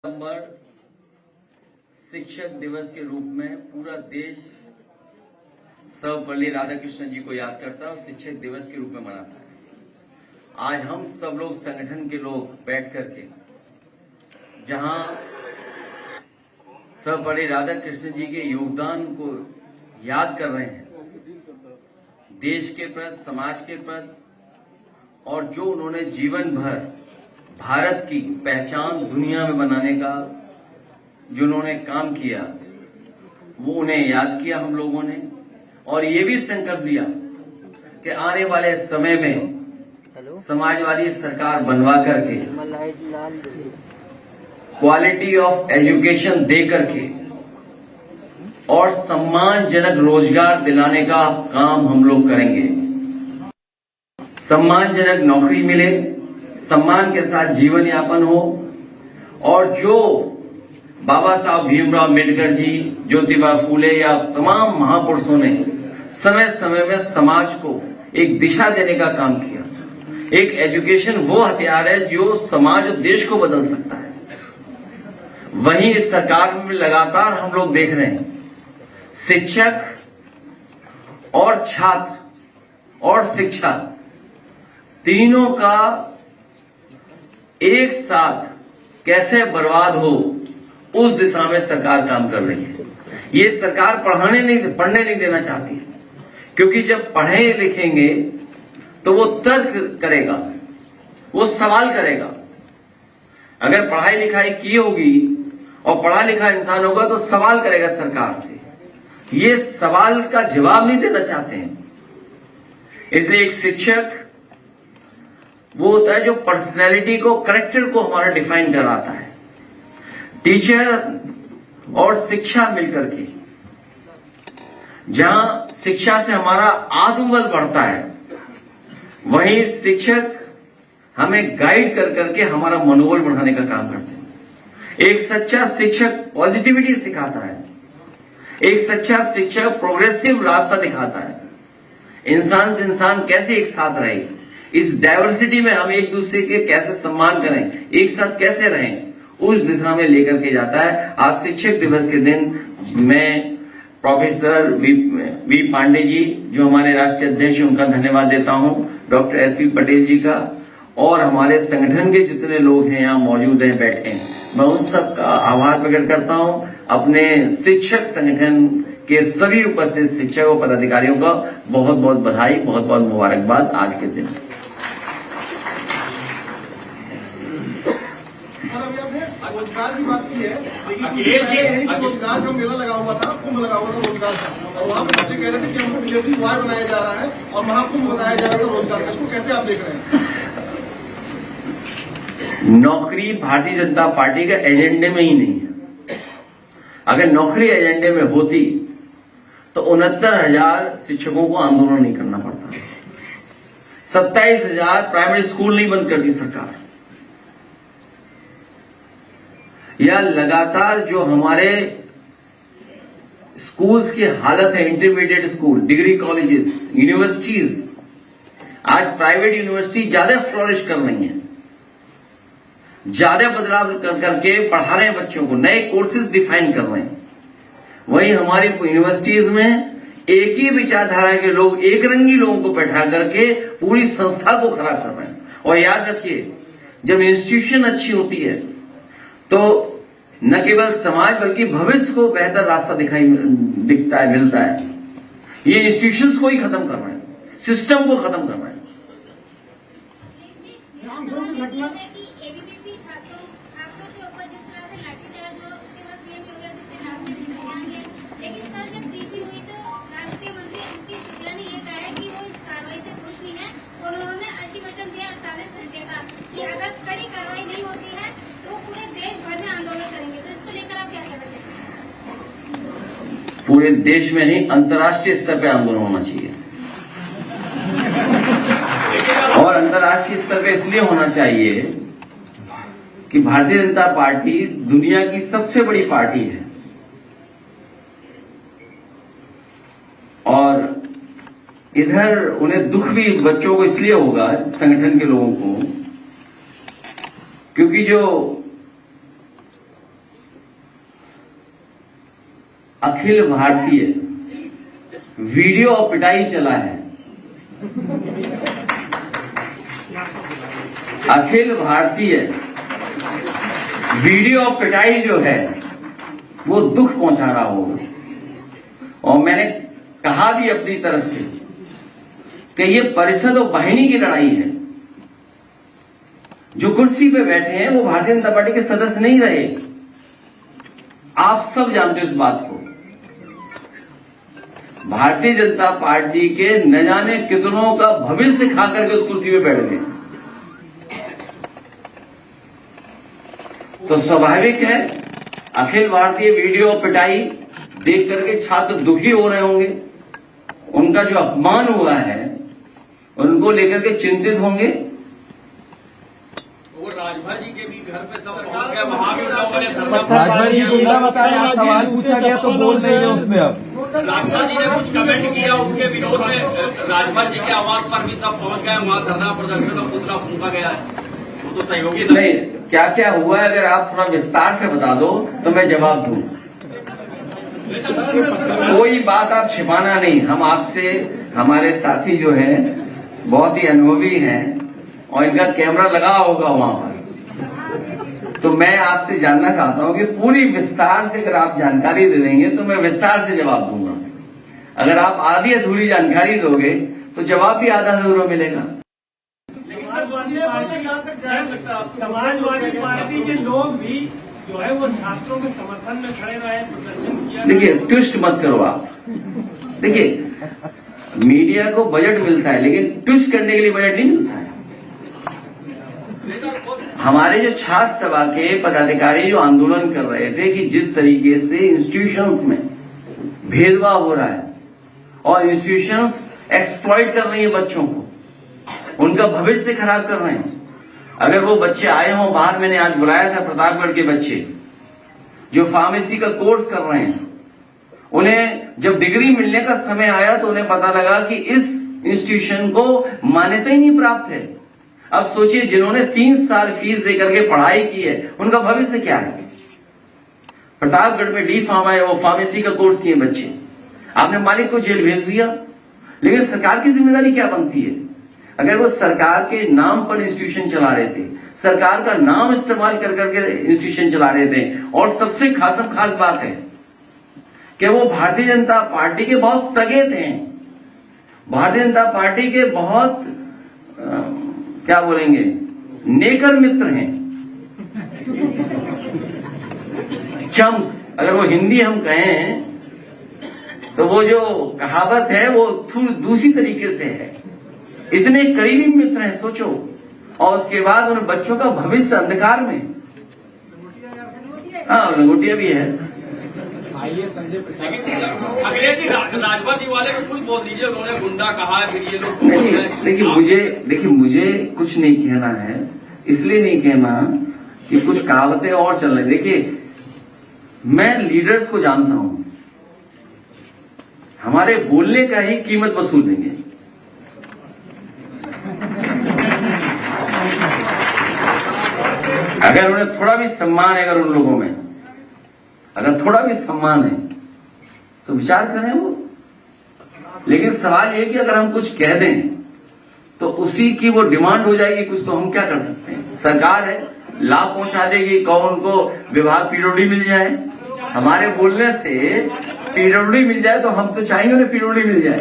सितंबर शिक्षक दिवस के रूप में पूरा देश सर्वपल्ली राधाकृष्णन जी को याद करता है और शिक्षक दिवस के रूप में मनाता है। आज हम सब लोग संगठन के लोग बैठ करके जहां सर्वपल्ली राधाकृष्णन जी के योगदान को याद कर रहे हैं, देश के प्रति, समाज के प्रति, और जो उन्होंने जीवन भर भारत की पहचान दुनिया में बनाने का जो उन्होंने काम किया, वो उन्हें याद किया हम लोगों ने, और ये भी संकल्प लिया कि आने वाले समय में समाजवादी सरकार बनवा करके क्वालिटी ऑफ एजुकेशन दे करके और सम्मानजनक रोजगार दिलाने का काम हम लोग करेंगे। सम्मानजनक नौकरी मिले, सम्मान के साथ जीवन यापन हो, और जो बाबा साहब भीमराव अम्बेडकर जी, ज्योतिबा फूले या तमाम महापुरुषों ने समय समय में समाज को एक दिशा देने का काम किया। एक एजुकेशन वो हथियार है जो समाज और देश को बदल सकता है। वहीं इस सरकार में लगातार हम लोग देख रहे हैं, शिक्षक और छात्र और शिक्षा तीनों का एक साथ कैसे बर्बाद हो, उस दिशा में सरकार काम कर रही है। ये सरकार पढ़ने नहीं देना चाहती, क्योंकि जब पढ़े लिखेंगे तो वो तर्क करेगा, वो सवाल करेगा। अगर पढ़ाई लिखाई की होगी और पढ़ा लिखा इंसान होगा तो सवाल करेगा सरकार से। ये सवाल का जवाब नहीं देना चाहते हैं। इसलिए एक शिक्षक वो होता है जो पर्सनैलिटी को, करेक्टर को हमारा डिफाइन कराता है। टीचर और शिक्षा मिलकर के, जहां शिक्षा से हमारा आत्मबल बढ़ता है, वहीं शिक्षक हमें गाइड कर करके हमारा मनोबल बढ़ाने का काम करते हैं। एक सच्चा शिक्षक पॉजिटिविटी सिखाता है। एक सच्चा शिक्षक प्रोग्रेसिव रास्ता दिखाता है। इंसान से इंसान कैसे एक साथ रहे, इस डाइवर्सिटी में हम एक दूसरे के कैसे सम्मान करें, एक साथ कैसे रहें, उस दिशा में लेकर के जाता है। आज शिक्षक दिवस के दिन मैं प्रोफेसर वी पांडे जी, जो हमारे राष्ट्रीय अध्यक्ष, उनका धन्यवाद देता हूं, डॉक्टर एस.वी. पटेल जी का, और हमारे संगठन के जितने लोग हैं यहाँ मौजूद हैं, बैठे हैं, मैं उन सबका आभार प्रकट करता हूं। अपने शिक्षक संगठन के सभी उपस्थित शिक्षक और पदाधिकारियों का बहुत बहुत बधाई, बहुत बहुत मुबारकबाद आज के दिन। रोजगार की बात की है, लेकिन रोजगार का मेला लगा हुआ था, कुंभ लगा हुआ था रोजगार का, और वहाँ पे बच्चे कह रहे थे कि हमको डिलीवरी बॉय बनाया जा रहा है और महाकुंभ बनाया जा रहा है रोजगार का। इसको कैसे आप देख रहे हैं? नौकरी भारतीय जनता पार्टी का एजेंडे में ही नहीं है। अगर नौकरी एजेंडे में होती तो 69,000 शिक्षकों को आंदोलन नहीं करना पड़ता, 27,000 प्राइमरी स्कूल नहीं बंद करती सरकार, या लगातार जो हमारे स्कूल्स की हालत है, intermediate school, degree colleges, universities, आज प्राइवेट यूनिवर्सिटी ज्यादा फ्लोरिश कर रही हैं, ज्यादा बदलाव कर करके पढ़ा रहे हैं बच्चों को, नए कोर्सेज डिफाइन कर रहे हैं। वहीं हमारी यूनिवर्सिटीज में एक ही विचारधारा के लोग, एक रंगी लोगों को बैठा करके पूरी संस्था को खराब कर रहे हैं। और याद रखिए, जब इंस्टीट्यूशन अच्छी होती है तो न केवल समाज बल्कि भविष्य को बेहतर रास्ता दिखता है, मिलता है। ये इंस्टीट्यूशंस को ही खत्म कर रहे हैं, सिस्टम को खत्म कर रहे हैं। पूरे देश में नहीं, अंतर्राष्ट्रीय स्तर पे आंदोलन होना चाहिए। और अंतर्राष्ट्रीय स्तर पे इसलिए होना चाहिए कि भारतीय जनता पार्टी दुनिया की सबसे बड़ी पार्टी है, और इधर उन्हें दुख भी बच्चों को इसलिए होगा, संगठन के लोगों को, क्योंकि जो अखिल भारतीय वीडियो और पिटाई चला है। अखिल भारतीय वीडियो और पिटाई जो है वो दुख पहुंचा रहा होगा। और मैंने कहा भी अपनी तरफ से कि ये परिषद और वाहिनी की लड़ाई है। जो कुर्सी पे बैठे हैं वो भारतीय जनता पार्टी के सदस्य नहीं रहे। आप सब जानते हो इस बात को। भारतीय जनता पार्टी के न जाने कितनों का भविष्य खा करके उस कुर्सी पे बैठ गए। तो स्वाभाविक है अखिल भारतीय वीडियो पिटाई देख करके छात्र दुखी हो रहे होंगे। उनका जो अपमान हुआ है उनको लेकर के चिंतित होंगे। वो राजभर जी के भी घर पे सब पहुंच गए, वहां भी लोगों ने राजभर जी को उल्टा बताया, आप सवाल पूछा गया तो बोल नहीं है उसमें। अब राजभर जी ने कुछ कमेंट किया उसके विरोध में राजभर जी के आवास पर भी सब पहुंच गए, वहां धरना प्रदर्शन और पुतला फूंका गया है। वो तो सहयोगी नहीं, क्या क्या हुआ है अगर आप थोड़ा विस्तार से बता दो तो मैं जवाब दूं। कोई बात आप छिपाना नहीं। हम आपसे, हमारे साथी जो हैं बहुत ही अनुभवी हैं और इनका कैमरा लगा होगा वहां पर। तो मैं आपसे जानना चाहता हूं कि पूरी विस्तार से अगर आप जानकारी दे देंगे तो मैं विस्तार से जवाब दूंगा। अगर आप आधी अधूरी जानकारी दोगे तो जवाब भी आधा अधूरा मिलेगा। समाजवादी पार्टी के लोग भी जो है वो छात्रों के समर्थन में खड़े रहे, प्रदर्शन किया। देखिए, ट्विस्ट मत करो आप। देखिए, मीडिया को बजट मिलता है लेकिन ट्विस्ट करने के लिए बजट नहीं मिलता है। हमारे जो छात्र सभा के पदाधिकारी जो आंदोलन कर रहे थे कि जिस तरीके से इंस्टीट्यूशंस में भेदभाव हो रहा है और इंस्टीट्यूशंस एक्सप्लॉइट कर रही है बच्चों को, उनका भविष्य खराब कर रहे हैं। अगर वो बच्चे आए हों बाहर, मैंने आज बुलाया था प्रतापगढ़ के बच्चे जो फार्मेसी का कोर्स कर रहे हैं, उन्हें जब डिग्री मिलने का समय आया तो उन्हें पता लगा कि इस इंस्टीट्यूशन को मान्यता ही नहीं प्राप्त है। अब सोचिए, जिन्होंने 3 साल फीस देकर के पढ़ाई की है उनका भविष्य क्या है। प्रतापगढ़ में डी फार्मा है, वो फार्मेसी का कोर्स किए बच्चे, आपने मालिक को जेल भेज दिया। लेकिन सरकार की जिम्मेदारी क्या बनती है? अगर वो सरकार के नाम पर इंस्टीट्यूशन चला रहे थे, सरकार का नाम इस्तेमाल कर करके इंस्टीट्यूशन चला रहे थे, और सबसे खास बात है कि वो भारतीय जनता पार्टी के बहुत सगे थे, भारतीय जनता पार्टी के बहुत क्या बोलेंगे, नेकर मित्र हैं, चम्स। अगर वो हिंदी हम कहें तो वो जो कहावत है वो थोड़ी दूसरी तरीके से है। इतने करीबी मित्र हैं, सोचो। और उसके बाद उन बच्चों का भविष्य अंधकार में। हाँ, लंगोटिया भी है। आइए संजय प्रसाद, अगले दिन राजभर जी वाले को कुछ बोल दीजिए, उन्होंने गुंडा कहा है, फिर ये लोग। देखिए मुझे कुछ नहीं कहना है, इसलिए नहीं कहना कि कुछ कहावतें और चल रही। देखिए, मैं लीडर्स को जानता हूं, हमारे बोलने का ही कीमत वसूल लेंगे। अगर उन्हें थोड़ा भी सम्मान है, अगर उन लोगों में अगर थोड़ा भी सम्मान है तो विचार करें वो। लेकिन सवाल ये कि अगर हम कुछ कह दें तो उसी की वो डिमांड हो जाएगी कुछ, तो हम क्या कर सकते हैं? सरकार है, लाभ पहुंचा देगी। कौन उनको विभाग पीडब्ल्यूडी मिल जाए, हमारे बोलने से पीडब्ल्यूडी मिल जाए तो हम तो चाहेंगे उन्हें पीडब्ल्यूडी मिल जाए।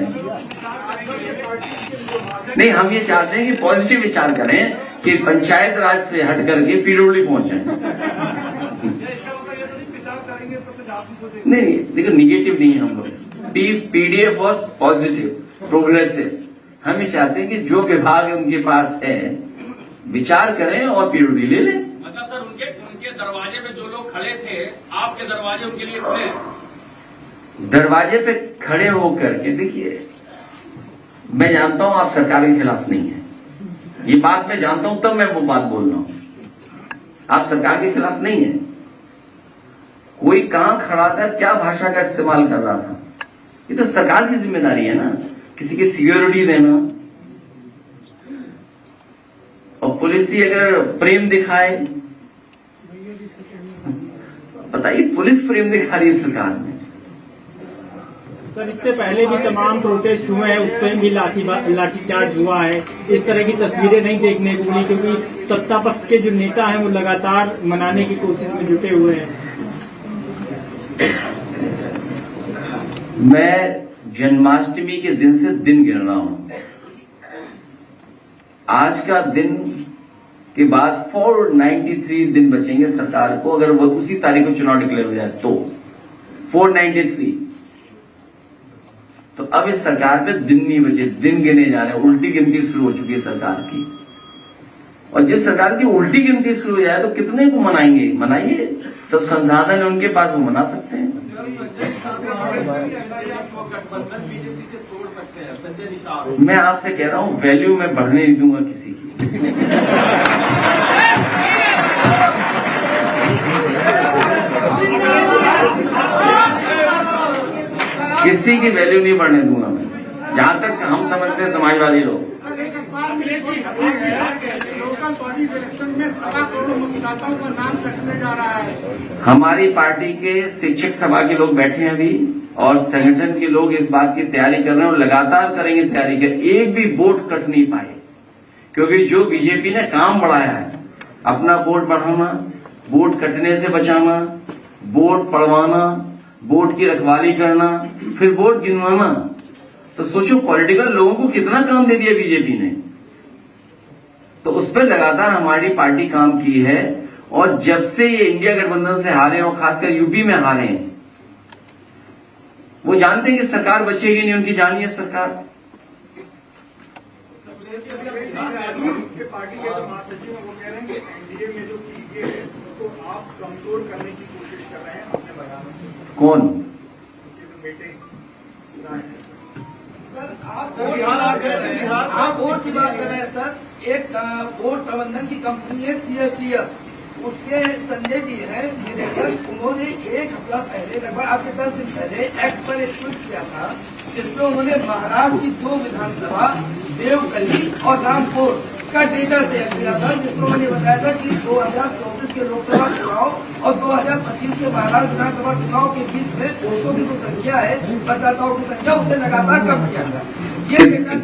नहीं, हम ये चाहते हैं कि पॉजिटिव विचार करें कि पंचायत राज से हट करके पीडब्ल्यूडी पहुंच जाए। नहीं, देखो, निगेटिव नहीं है हम लोग। पीडीएफ और पॉजिटिव प्रोग्रेसिव। हम ये चाहते हैं कि जो विभाग उनके पास है विचार करें और पीडब्ल्यूडी ले लें। मतलब सर, उनके दरवाजे पे जो लोग खड़े थे, आपके दरवाजे उनके लिए खुले हैं? दरवाजे पे खड़े होकर के देखिए, मैं जानता हूं आप सरकार के खिलाफ नहीं है, ये बात मैं जानता हूं, तब मैं वो बात बोल रहा हूं। आप सरकार के खिलाफ नहीं है। कोई कहां खड़ा था, क्या भाषा का इस्तेमाल कर रहा था, ये तो सरकार की जिम्मेदारी है ना, किसी की सिक्योरिटी देना। और पुलिस ही अगर प्रेम दिखाए, बताइए, पुलिस प्रेम दिखा रही है सरकार में, सर इससे पहले भी तमाम प्रोटेस्ट हुए हैं, उस पर भी लाठीचार्ज हुआ है। इस तरह की तस्वीरें नहीं देखने को मिली, क्योंकि सत्ता पक्ष के जो नेता हैं वो लगातार मनाने की कोशिश में जुटे हुए हैं। मैं जन्माष्टमी के दिन से दिन गिन रहा हूं। आज का दिन के बाद 493 दिन बचेंगे सरकार को, अगर वो उसी तारीख को चुनाव डिक्लेयर हो जाए तो 493। तो अब इस सरकार पे दिन नहीं बचे, दिन गिने जा रहे हैं। उल्टी गिनती शुरू हो चुकी है सरकार की, और जिस सरकार की उल्टी गिनती शुरू हो जाए तो कितने को मनाएंगे? मनाइए, सब संसाधन है उनके पास, वो मना सकते हैं। मैं आपसे कह रहा हूं, वैल्यू मैं बढ़ने नहीं दूंगा किसी की। किसी की वैल्यू नहीं बढ़ने दूंगा मैं, जहां तक हम समझते हैं समाजवादी लोग। लोकल बॉडी इलेक्शन में 1.25 करोड़ मतदाताओं का नाम कटने जा रहा है। हमारी पार्टी के शिक्षक सभा के लोग बैठे हैं अभी, और संगठन के लोग इस बात की तैयारी कर रहे हैं और लगातार करेंगे तैयारी कर। एक भी वोट कट नहीं पाए, क्योंकि जो बीजेपी ने काम बढ़ाया है, अपना वोट बढ़ाना, वोट कटने से बचाना, वोट पड़वाना, वोट की रखवाली करना, फिर वोट गिनवाना, तो सोचो पॉलिटिकल लोगों को कितना काम दे दिया बीजेपी ने। तो उस पर लगातार हमारी पार्टी काम की है, और जब से ये इंडिया गठबंधन से हारे और खासकर यूपी में हारे हैं, वो जानते हैं कि सरकार बचेगी नहीं, उनकी जानी है सरकार। पार्टी के जो महासचिव हैं वो कह रहे हैं कि एनडीए में जो चीजें है उसको आप कमजोर करने की कोशिश कर रहे हैं अपने बयान में। कौन? आप वोट की बात कर रहे हैं सर। एक वोट प्रबंधन की कंपनी है CFCS, उसके संजय जी हैं निदेशक, उन्होंने एक हफ्ता पहले, लगभग आपके 10 दिन पहले एक्स पर एक ट्वीट किया था, जिसमें उन्होंने महाराष्ट्र की 2 विधानसभा देवकली और रामपुर का डेटा शेयर किया था, जिसमें उन्होंने बताया था कि 2024 के लोकसभा चुनाव और 2025 के महाराष्ट्र विधानसभा चुनाव के बीच में वोटों की जो संख्या है, मतदाताओं की संख्या, उससे लगातार कम किया था।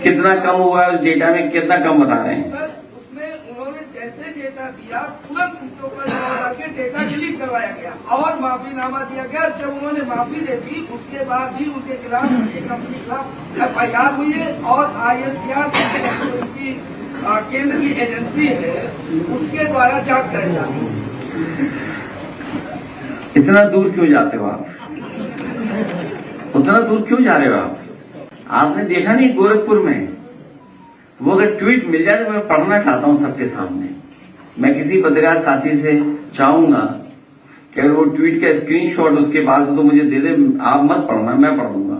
कितना कम हुआ है? उस डेटा में कितना कम बता रहे हैं? सर उसमें उन्होंने जैसे डेटा दिया, तुरंत उसके ऊपर दबाव के डेटा डिलीट करवाया गया और माफीनामा दिया गया। जब उन्होंने माफी दे दी, उसके बाद भी उनके खिलाफ, उनकी कंपनी के खिलाफ FIR हुई है, और ISPR की केंद्र की एजेंसी है, उसके द्वारा जांच कराई जा रही है। इतना दूर क्यों जाते हो आप? उतना दूर क्यों जा रहे हो आप? आपने देखा नहीं गोरखपुर में, वो अगर ट्वीट मिल जाए तो मैं पढ़ना चाहता हूं सबके सामने। मैं किसी पत्रकार साथी से चाहूंगा कि अगर वो ट्वीट का स्क्रीनशॉट उसके पास हो तो मुझे दे दे, आप मत पढ़ना, मैं पढ़ दूंगा।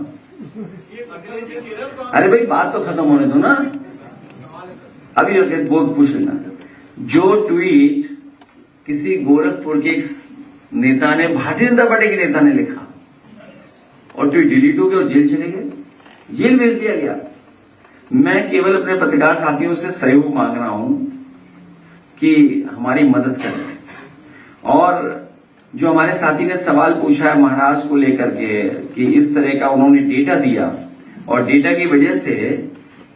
अरे भाई बात तो खत्म होने दो ना, अभी बहुत पूछ लेना। जो ट्वीट किसी गोरखपुर के नेता ने, भारतीय जनता पार्टी के नेता ने लिखा, और ट्वीट डिलीट हो गया और जेल चले गए, जेल भेज दिया गया। मैं केवल अपने पत्रकार साथियों से सहयोग मांग रहा हूं कि हमारी मदद करें। और जो हमारे साथी ने सवाल पूछा है महाराष्ट्र को लेकर के, कि इस तरह का उन्होंने डेटा दिया और डेटा की वजह से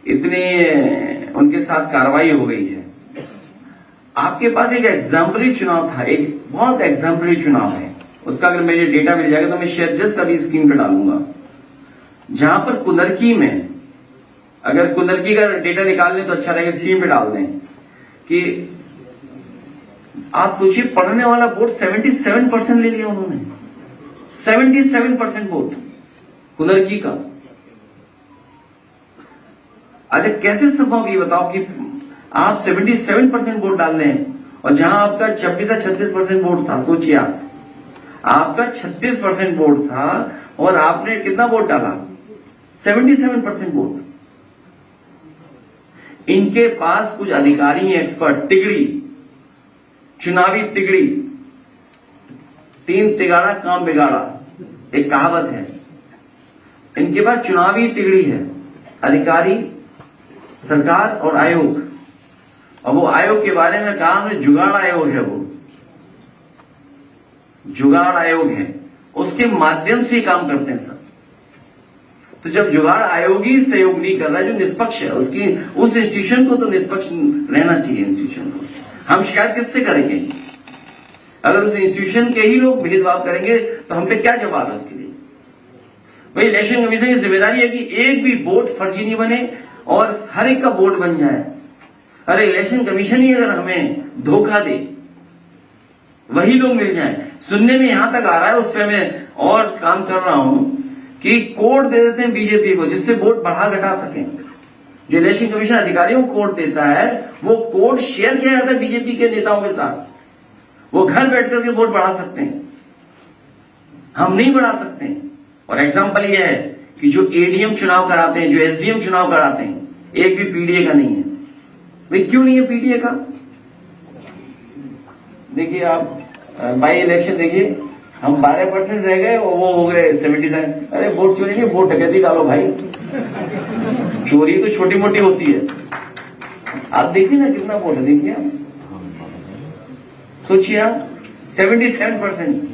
इतने उनके साथ कार्रवाई हो गई है। आपके पास एक एग्जाम्पलरी चुनाव था, एक बहुत एग्जाम्पलरी चुनाव है, उसका अगर मुझे डेटा मिल जाएगा तो मैं शेयर जस्ट अभी स्क्रीन पे डालूंगा। जहां पर कुंदरकी में, अगर कुंदरकी का डेटा निकाल लें तो अच्छा रहेगा, स्क्रीन पे डाल दें, कि आप सोचिए पढ़ने वाला वोट 77% ले लिया उन्होंने, 77% वोट कुंदरकी का। अच्छा कैसे संभव ये बताओ कि आप 77% वोट डाल रहे हैं, और जहां आपका 26 या 36% वोट था। सोचिए आपका 36% वोट था और आपने कितना वोट डाला? 77% वोट। इनके पास कुछ अधिकारी हैं, एक्सपर्ट, तिगड़ी, चुनावी तिगड़ी, 3 तिगाड़ा काम बिगाड़ा, एक कहावत है। इनके पास चुनावी तिगड़ी है, अधिकारी, सरकार और आयोग। और वो आयोग के बारे में कहा हमने, जुगाड़ आयोग है, वो जुगाड़ आयोग है, उसके माध्यम से काम करते हैं सब। तो जब जुगाड़ आयोग ही सहयोग नहीं कर रहा है जो निष्पक्ष है, उसकी उस इंस्टीट्यूशन को तो निष्पक्ष रहना चाहिए। इंस्टीट्यूशन को हम शिकायत किससे करेंगे? अगर उस इंस्टीट्यूशन के ही लोग भेदभाव करेंगे तो हम पे क्या जवाब है उसके लिए? भाई इलेक्शन कमीशन की जिम्मेदारी है कि एक भी वोट फर्जी नहीं बने और हर एक का वोट बन जाए। अरे इलेक्शन कमीशन ही अगर हमें धोखा दे, वही लोग मिल जाए। सुनने में यहां तक आ रहा है, उस पर मैं और काम कर रहा हूं कि कोड दे देते हैं बीजेपी को जिससे वोट बढ़ा घटा सकें। जो इलेक्शन कमीशन अधिकारियों को कोड देता है वो कोड शेयर किया जाता है बीजेपी के नेताओं के साथ। वो घर बैठ करके वोट बढ़ा सकते हैं, हम नहीं बढ़ा सकते। और एग्जाम्पल यह है कि जो एडीएम चुनाव कराते हैं, जो एसडीएम चुनाव कराते हैं, एक भी पीडीए का नहीं है। भाई क्यों नहीं है पीडीए का? देखिए आप बाई इलेक्शन देखिए, हम 12% रह गए और वो हो गए 77। अरे वोट चोरी नहीं, वोट डकैती डालो भाई। चोरी तो छोटी मोटी होती है। आप देखिए ना कितना वोट है, देखिए आप सोचिए आप 77%।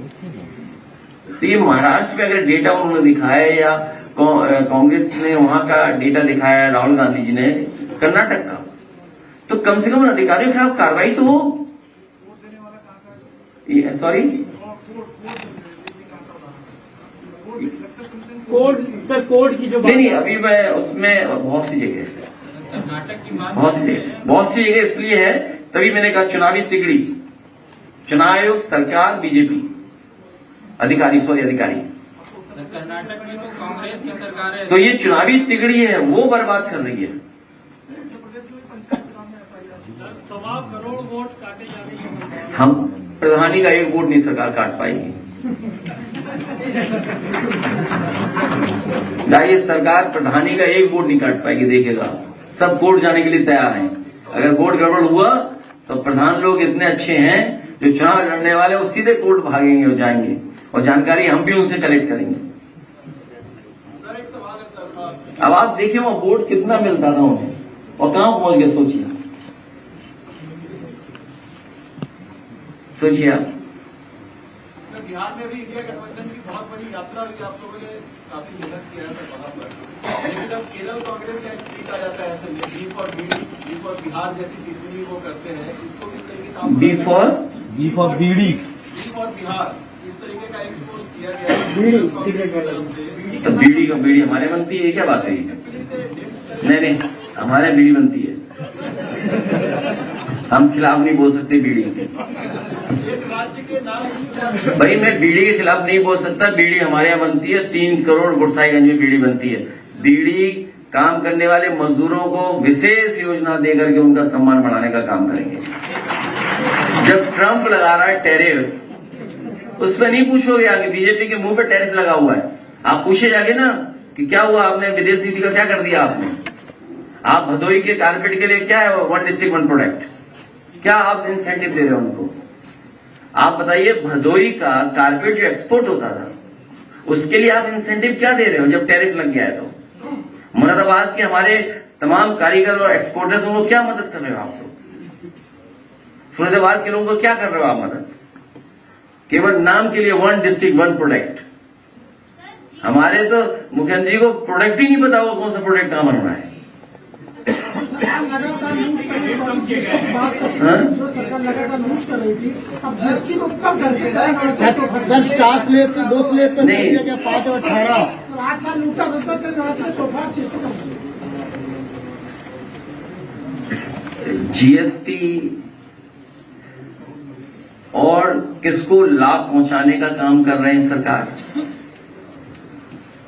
तो ये महाराष्ट्र में अगर डेटा उन्होंने दिखाया या कांग्रेस ने वहां का डेटा दिखाया, राहुल गांधी जी ने कर्नाटक का, तो कम से कम अधिकारियों के खिलाफ कार्रवाई तो हो। सॉरी कोड सर, कोड की जो नहीं, अभी मैं उसमें बहुत सी जगह बहुत सी जगह इसलिए है, तभी मैंने कहा चुनावी तिगड़ी, चुनाव आयोग, सरकार, बीजेपी अधिकारी कर्नाटक में तो कांग्रेस की सरकार है, तो ये चुनावी तिगड़ी है, वो बर्बाद कर रही है। 1.25 करोड़ वोट काटे जा रही है। हम प्रधानी का एक वोट नहीं सरकार काट पाएगी। ये सरकार प्रधानी का एक वोट नहीं काट पाएगी, देखेगा। सब कोर्ट जाने के लिए तैयार हैं। अगर वोट गड़बड़ हुआ तो प्रधान लोग इतने अच्छे हैं, जो चुनाव लड़ने वाले वो सीधे कोर्ट भागेंगे और जाएंगे, और जानकारी हम भी उनसे कलेक्ट करेंगे। सर एक सवाल है सर, अब आप देखिए वहां वोट कितना मिलता था उन्हें और कहां पहुंच गए, सोचिए आप। सर बिहार में भी इंडिया गठबंधन की बहुत बड़ी यात्रा हुई, आप लोगों ने काफी मेहनत किया है सर वहां पर। लेकिन अब केरल कांग्रेस का ट्वीट आ जाता है ऐसे में, बी फॉर बिहार जैसी टिप्पणी वो करते हैं, इसको किस तरीके से बी फॉर बिहार इस तरीके का एक्सपोज किया गया है। तो बीड़ी का बीड़ी हमारे बनती है, क्या बात है? नहीं, हमारे बीड़ी बनती है, हम खिलाफ नहीं बोल सकते बीड़ी के। राज्य के नाम भाई मैं बीड़ी के खिलाफ नहीं बोल सकता, बीड़ी हमारे यहाँ बनती है। 3 करोड़ गुरसाईगंज में बीड़ी बनती है। बीड़ी काम करने वाले मजदूरों को विशेष योजना देकर के उनका सम्मान बढ़ाने का काम करेंगे। जब ट्रंप लगा रहा है टैरिफ, उस पर नहीं पूछोगे आगे, बीजेपी के मुंह पे टैरिफ लगा हुआ है, आप पूछे जाके ना कि क्या हुआ, आपने विदेश नीति का क्या कर दिया आपने? आप भदोई के कारपेट के लिए क्या है 1 डिस्ट्रिक्ट 1 प्रोडक्ट, क्या आप इंसेंटिव दे रहे हो उनको? आप बताइए, भदोई का कारपेट जो एक्सपोर्ट होता था उसके लिए आप इंसेंटिव क्या दे रहे हो जब टैरिफ लग गया है? तो मुरादाबाद के हमारे तमाम कारीगर और एक्सपोर्टर्स, उनको क्या मदद कर रहे हो आप लोग? फरीदाबाद के लोगों को क्या कर रहे हो आप मदद? केवल नाम के लिए 1 डिस्ट्रिक्ट 1 प्रोडक्ट। हमारे तो मुख्यमंत्री को प्रोडक्ट ही नहीं पता होगा कौन सा प्रोडक्ट कहां बन रहा है। सरकार लगातार न्यूज कर रही थी, जो सरकार लगातार न्यूज कर रही थी, अब जीएसटी को कम कर दिया सर 4 स्लेब से 2 स्लेब पे नहीं। कर दिया गया, 5 और 18। 8 साल लूटा तोहफा जीएसटी और किसको लाभ पहुंचाने का काम कर रहे हैं सरकार?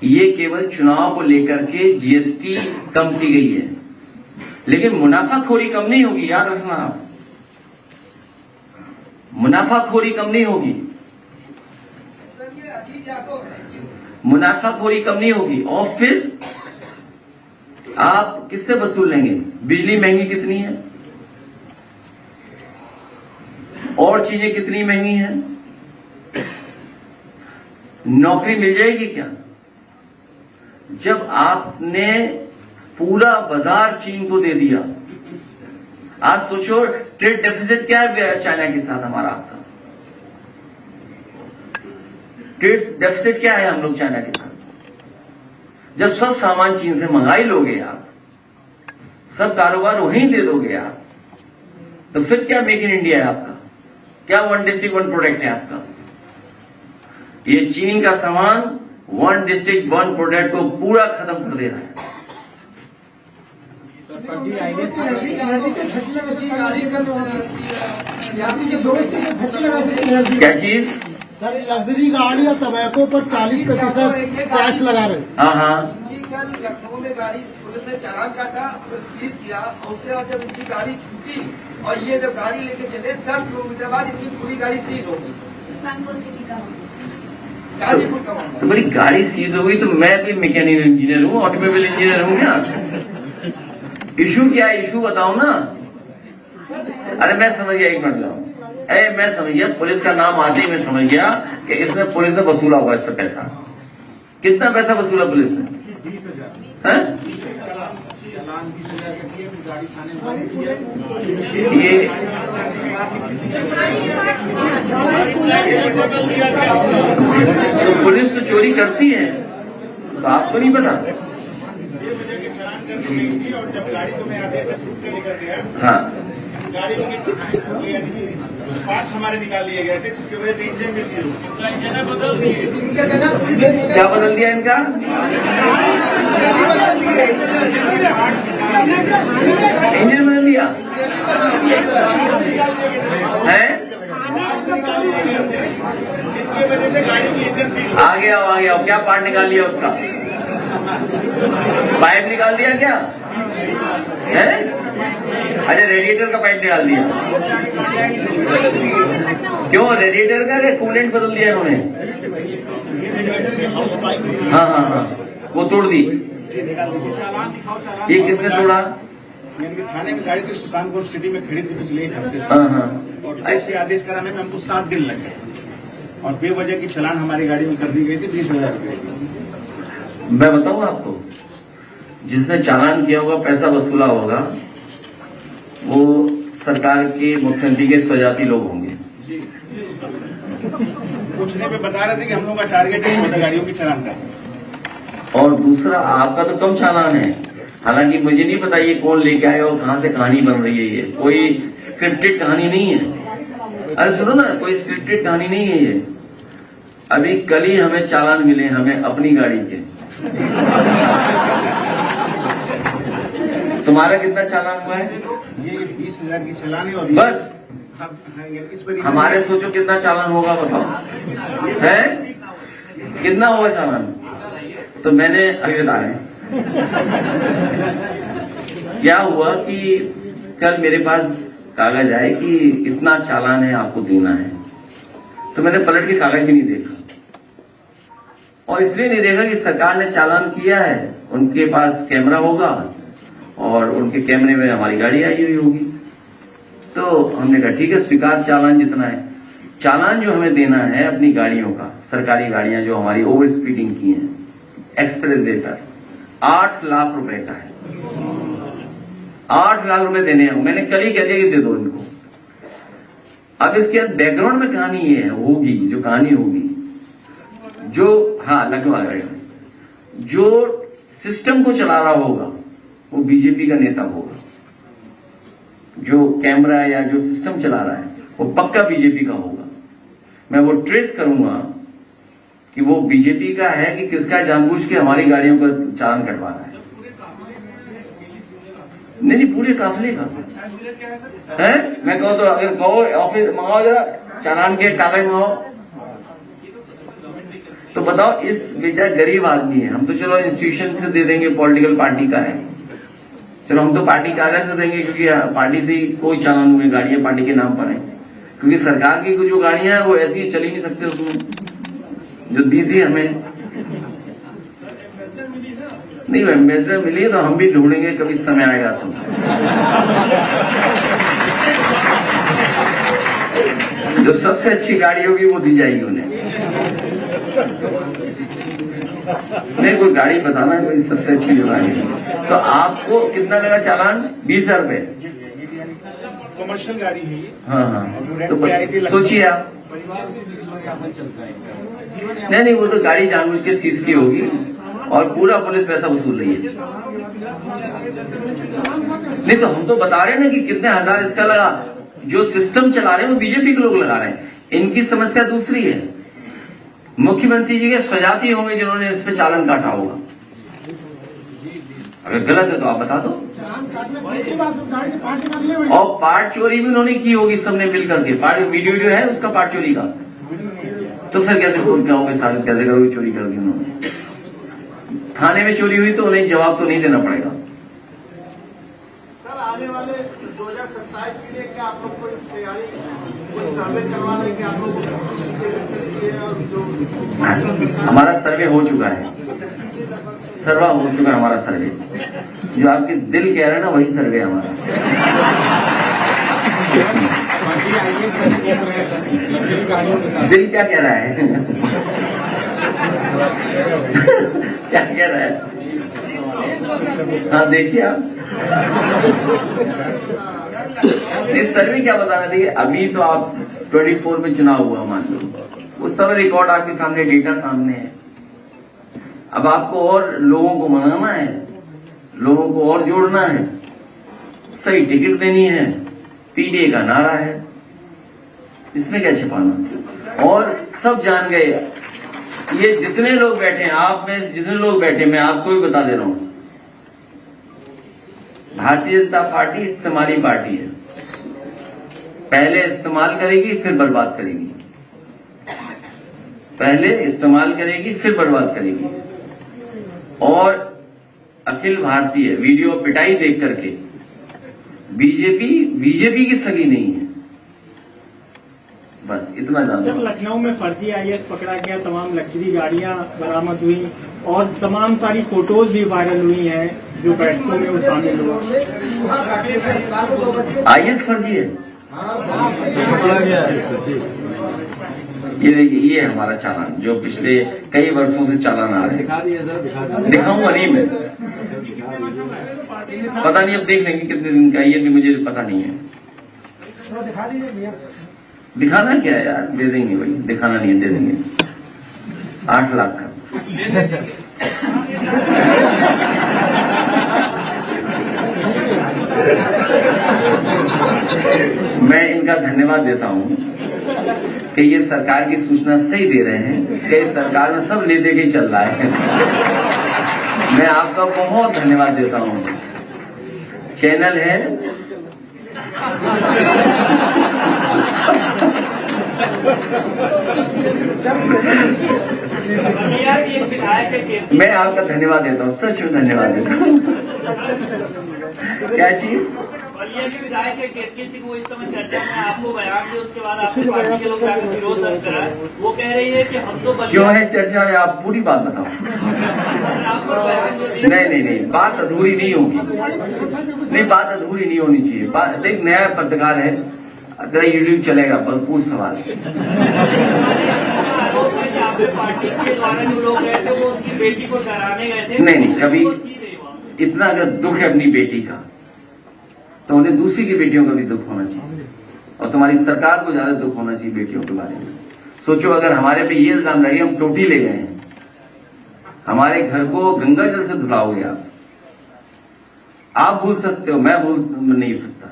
ये केवल चुनाव को लेकर के जीएसटी कम की गई है, लेकिन मुनाफाखोरी कम नहीं होगी, याद रखना आप। मुनाफाखोरी कम नहीं होगी, मुनाफाखोरी कम नहीं होगी। और फिर आप किससे वसूल लेंगे? बिजली महंगी कितनी है, और चीजें कितनी महंगी हैं, नौकरी मिल जाएगी क्या? जब आपने पूरा बाजार चीन को दे दिया, आज सोचो ट्रेड डेफिसिट क्या है चाइना के साथ हमारा, आपका ट्रेड डेफिसिट क्या है हम लोग चाइना के साथ? जब सब सामान चीन से मंगा ही लोगे आप, सब कारोबार वहीं दे दोगे आप, तो फिर क्या मेक इन इंडिया है आपका? क्या वन डिस्ट्रिक्ट वन प्रोडक्ट है आपका? ये चीनी का सामान वन डिस्ट्रिक्ट वन प्रोडक्ट को पूरा खत्म कर दे रहा है। क्या चीज? सर लग्जरी गाड़ी और तंबाकू पर 40% टैक्स लगा रहे हैं। हाँ हाँ, कल लखनऊ में गाड़ी पुलिस ने चालान काटा, फिर सीज किया, और उसके बाद जब इनकी गाड़ी छूटी और ये जब गाड़ी लेके चले 10 किलोमीटर बाद इनकी पूरी गाड़ी सीज हो गई। गाजीपुर का मामला। तो बड़ी गाड़ी सीज हो गई तो मैं भी मैकेनिकल इंजीनियर हूँ, ऑटोमोबाइल इंजीनियर हूँ क्या? इशू क्या है? इशू बताओ ना। अरे मैं समझ गया, एक मिनट लो। मैं समझ गया, पुलिस का नाम आते ही मैं समझ गया कि इसमें पुलिस ने वसूला होगा इसका पैसा। कितना पैसा वसूला पुलिस ने? 20,000 ये तो पुलिस तो चोरी करती है, तो आपको नहीं पता? और जब गाड़ी को मैं आधे से छूट के लेकर गया, हाँ, गाड़ी में पार्ट्स हमारे निकाल लिए गए थे, जिसकी वजह से इंजन भी सीज हो गया। क्या बदल दिया इनका? इंजन बदल दिया है? इसकी वजह से गाड़ी की इंजन सीज आगे आओ, क्या पार्ट निकाल लिया उसका? पाइप निकाल दिया क्या है? अरे रेडिएटर का पाइप निकाल दिया। क्यों? रेडिएटर का कूलेंट बदल दिया इन्होंने। हाँ हाँ हाँ, वो तोड़ दी। ये किसने तोड़ा? थाने में गाड़ी थी, सुल्तानपुर सिटी में खड़ी थी पिछले एक हफ्ते से, हाँ हाँ, और ऐसे आदेश कराने में हमको 7 दिन लगे और बेवजह की चालान हमारी गाड़ी में कर दी गई थी 20,000 रुपए। मैं बताऊं आपको, जिसने चालान किया होगा, पैसा वसूला होगा, वो सरकार के मुख्यमंत्री के स्वजाती लोग होंगे। पूछने पे बता रहे थे कि हम लोग का टारगेट है मोटर गाड़ियों की चालान का। और दूसरा, आपका तो कम चालान है, हालांकि मुझे नहीं पता ये कौन लेके आया और कहां से कहानी बन रही है। ये कोई स्क्रिप्टेड कहानी नहीं है। अरे सुनो ना, कोई स्क्रिप्टेड कहानी नहीं है ये। अभी कल ही हमें चालान मिले, हमें अपनी गाड़ी के। तुम्हारा कितना चालान हुआ है? ये 20,000 की चालान है और बस इस पर हमारे सोचो कितना चालान होगा, बताओ है कितना होगा चालान? तो मैंने अभी बता रहे हैं क्या हुआ कि कल मेरे पास कागज आए कि इतना चालान है, आपको देना है। तो मैंने पलट के कागज भी नहीं देखा, और इसलिए नहीं देखा कि सरकार ने चालान किया है, उनके पास कैमरा होगा और उनके कैमरे में हमारी गाड़ी आई हुई होगी। तो हमने कहा ठीक है, स्वीकार चालान जितना है। चालान जो हमें देना है अपनी गाड़ियों का, सरकारी गाड़ियां जो हमारी ओवर स्पीडिंग की हैं एक्सप्रेस वे पर, 8 लाख रुपए का है। 8 लाख रुपए देने हैं। मैंने कल ही कह दिया कि दे दो इनको। अब इसके बाद बैकग्राउंड में कहानी ये है होगी, जो कहानी होगी, जो हाँ लखनऊ जो सिस्टम को चला रहा होगा वो बीजेपी का नेता होगा। जो कैमरा या जो सिस्टम चला रहा है वो पक्का बीजेपी का होगा। मैं वो ट्रेस करूंगा कि वो बीजेपी का है कि किसका, जानबूझ के हमारी गाड़ियों का चालान कटवा रहा है। नहीं, पूरे काफिले का है। मैं कहूँ तो अगर कहो ऑफिस मंगाओ, जरा चालान के कागज मंगाओ, तो बताओ इस बेचारा गरीब आदमी है। हम तो चलो इंस्टीट्यूशन से दे देंगे, पॉलिटिकल पार्टी का है, चलो हम तो पार्टी कार्यालय से देंगे, क्योंकि पार्टी से ही कोई चालान हुए, गाड़ियां पार्टी के नाम पर है। क्योंकि सरकार की जो गाड़ियां हैं वो ऐसी ही चल ही नहीं सकते, उसमें जो दी थी हमें नहीं। एम्बेसडर मिली तो हम भी ढूंढेंगे, कभी समय आएगा तो। जो सबसे अच्छी गाड़ी होगी वो दी जाएगी उन्हें। नहीं, कोई गाड़ी बताना, कोई सबसे अच्छी जो गाड़ी है। तो आपको कितना लगा चालान? 20,000 रुपए। कमर्शियल गाड़ी है ये। हाँ हाँ, तो सोचिए आप। नहीं, वो तो गाड़ी जानबूझ के सीज की होगी और पूरा पुलिस पैसा वसूल रही है। नहीं तो हम तो बता रहे हैं ना कि कितने हजार इसका लगा। जो सिस्टम चला रहे हैं वो बीजेपी के लोग लगा रहे हैं। इनकी समस्या दूसरी है। मुख्यमंत्री जी के स्वजाती होंगे जिन्होंने इस पे चालान काटा होगा। अगर गलत है तो आप बता दो। और पार्ट चोरी भी उन्होंने की होगी सबने मिल करके। पार्ट वीडियो है उसका पार्ट चोरी का। तो फिर कैसे कहोगे साबित कैसे करोगे चोरी कर दी उन्होंने? थाने में चोरी हुई तो उन्हें जवाब तो नहीं देना पड़ेगा। सर आने वाले 2027 के लिए क्या आप लोग कोई तैयारी कोई सर्वे करवाने के आप लोग हमारा सर्वे हो चुका है। सर्वा हो चुका है हमारा सर्वे। जो आपके दिल कह रहे हैं ना वही सर्वे है हमारा। दिल क्या कह रहा है? क्या कह रहा है? हाँ देखिए आप। इस सर्वे क्या बताना देखिए। अभी तो आप 24 में चुनाव हुआ मान लो, वो सब रिकॉर्ड आपके सामने, डेटा सामने है। अब आपको और लोगों को मनाना है, लोगों को और जोड़ना है, सही टिकट देनी है, पीडीए का नारा है, इसमें क्या छिपाना। और सब जान गए, ये जितने लोग बैठे हैं, आप में जितने लोग बैठे, मैं आपको भी बता दे रहा हूं, भारतीय जनता पार्टी इस्तेमाली पार्टी है। पहले इस्तेमाल करेगी फिर बर्बाद करेगी। पहले इस्तेमाल करेगी फिर बर्बाद करेगी। और अखिल भारतीय वीडियो पिटाई देख करके बीजेपी की सगी नहीं है। बस इतना जानते जब लखनऊ में फर्जी आईएएस पकड़ा गया, तमाम लग्जरी गाड़ियां बरामद हुई और तमाम सारी फोटोज भी वायरल हुई हैं जो बैठकों में वो शामिल हुआ। आईएएस फर्जी है। ये देखिए, ये हमारा चालान जो पिछले कई वर्षों से चालान आ रहे हैं। दिखाऊंगा नहीं मैं, पता नहीं, अब देख लेंगे कितने दिन का। ये भी मुझे पता नहीं है। दिखाना क्या है यार, दे देंगे भाई। दिखाना नहीं है, दे देंगे 8 लाख का। मैं इनका धन्यवाद देता हूं कि ये सरकार की सूचना सही दे रहे हैं कि सरकार में सब ले दे के चल रहा है। मैं आपका बहुत धन्यवाद देता हूं। चैनल है मैं आपका धन्यवाद देता हूँ, सच में धन्यवाद देता हूँ। क्या चीज? बलिया के विधायक के केतकी सिंह वो इस समय चर्चा में आपको बयान दिए, उसके बाद आपकी पार्टी के लोग जाकर विरोध दर्ज करा। वो कह रही है कि हम तो क्यों है चर्चा में? आप पूरी बात बताओ। नहीं, बात अधूरी नहीं होगी। नहीं, बात अधूरी नहीं होनी चाहिए। देख, नया पत्रकार है, तेरा यूट्यूब चलेगा, बस पूछ सवाल। आपकी पार्टी के द्वारा जो लोग गए थे वो उनकी बेटी को डराने गए थे। नहीं, कभी इतना अगर दुख है अपनी बेटी का तो उन्हें दूसरी की बेटियों का भी दुख होना चाहिए। और तुम्हारी सरकार को ज्यादा दुख होना चाहिए बेटियों के बारे में। सोचो, अगर हमारे पे ये इल्जाम लगे हम टोटी ले गए हैं, हमारे घर को गंगा जल से धुलाओगे आप भूल सकते हो, मैं भूल नहीं सकता,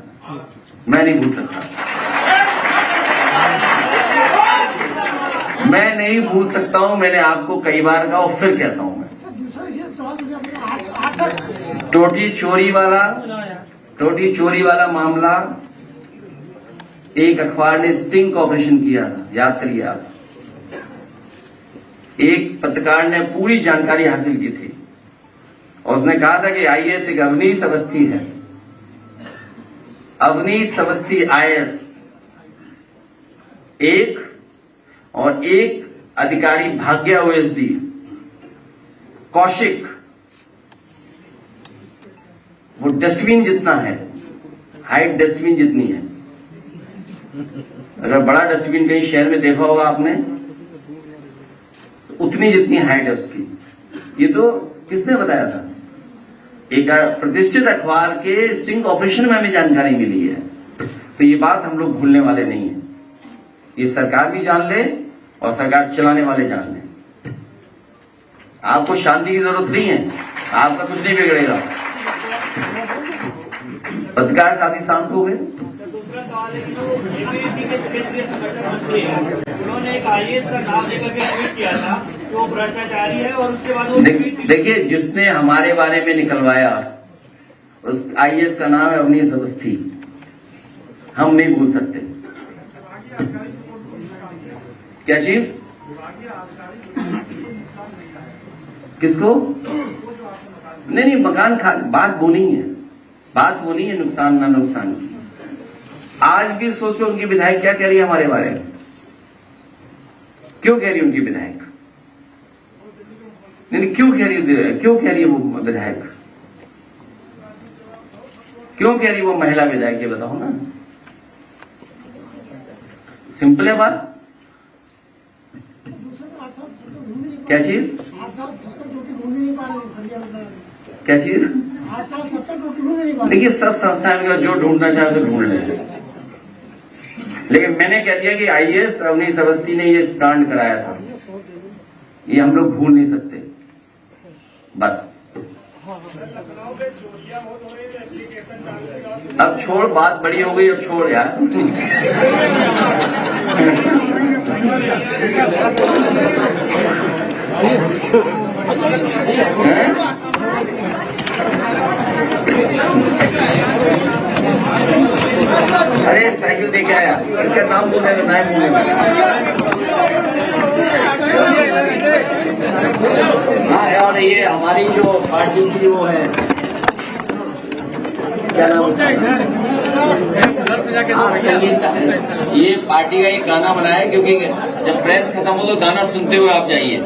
मैं नहीं भूल सकता, मैं नहीं भूल सकता हूं। मैंने आपको कई बार कहा और फिर कहता हूं, मैं टोटी चोरी वाला मामला, एक अखबार ने स्टिंग का ऑपरेशन किया था, याद करिए आप। एक पत्रकार ने पूरी जानकारी हासिल की थी और उसने कहा था कि आईएएस एक अवनीश अवस्थी है। अवनीश अवस्थी आईएएस एक, और एक अधिकारी भाग्या ओएसडी कौशिक, वो डस्टबिन जितना है, हाइट डस्टबिन जितनी है। अगर बड़ा डस्टबिन कहीं शहर में देखा होगा आपने, तो उतनी जितनी हाइट है उसकी। ये तो किसने बताया था? एक प्रतिष्ठित अखबार के स्टिंग ऑपरेशन में हमें जानकारी मिली है। तो ये बात हम लोग भूलने वाले नहीं है। ये सरकार भी जान ले और सरकार चलाने वाले जान ले। आपको शांति की जरूरत नहीं है, आपका कुछ नहीं बिगड़ेगा। पत्रकार साथी शांत हो गए। दूसरा सवाल है कि जो एबीवीपी के क्षेत्रीय संगठन मंत्री हैं, उन्होंने एक आईएएस का नाम लेकर के ट्वीट किया था कि वो भ्रष्टाचारी है, और उसके बाद वो देखिए, जिसने हमारे बारे में निकलवाया उस आईएएस का नाम है अवनीश अवस्थी। हम नहीं भूल सकते। क्या चीज? किसको? नहीं, मकान बात वो नहीं है, बात वो नहीं है नुकसान ना नुकसान की। आज भी सोचो उनकी विधायक क्या कह रही है हमारे बारे में। क्यों कह रही है उनकी विधायक? नहीं, क्यों कह रही है वो विधायक? क्यों कह रही है वो महिला विधायक? ये बताओ ना, सिंपल है बात। क्या चीज? क्या चीज? देखिए, सब संस्थाएं में जो ढूंढना चाहे तो ढूंढ लें, लेकिन मैंने कह दिया कि आईएएस अवनीश अवस्थी ने ये कांड कराया था, ये हम लोग भूल नहीं सकते। बस अब छोड़, बात बड़ी हो गई, अब छोड़ यार। अरे साइकिल देके आया, इसका नाम बोलने का नाम बोलने। हाँ, और ये हमारी जो पार्टी की वो है, क्या नाम होता है, ये पार्टी का एक गाना बनाया, क्योंकि जब प्रेस खत्म हो तो गाना सुनते हुए आप जाइए।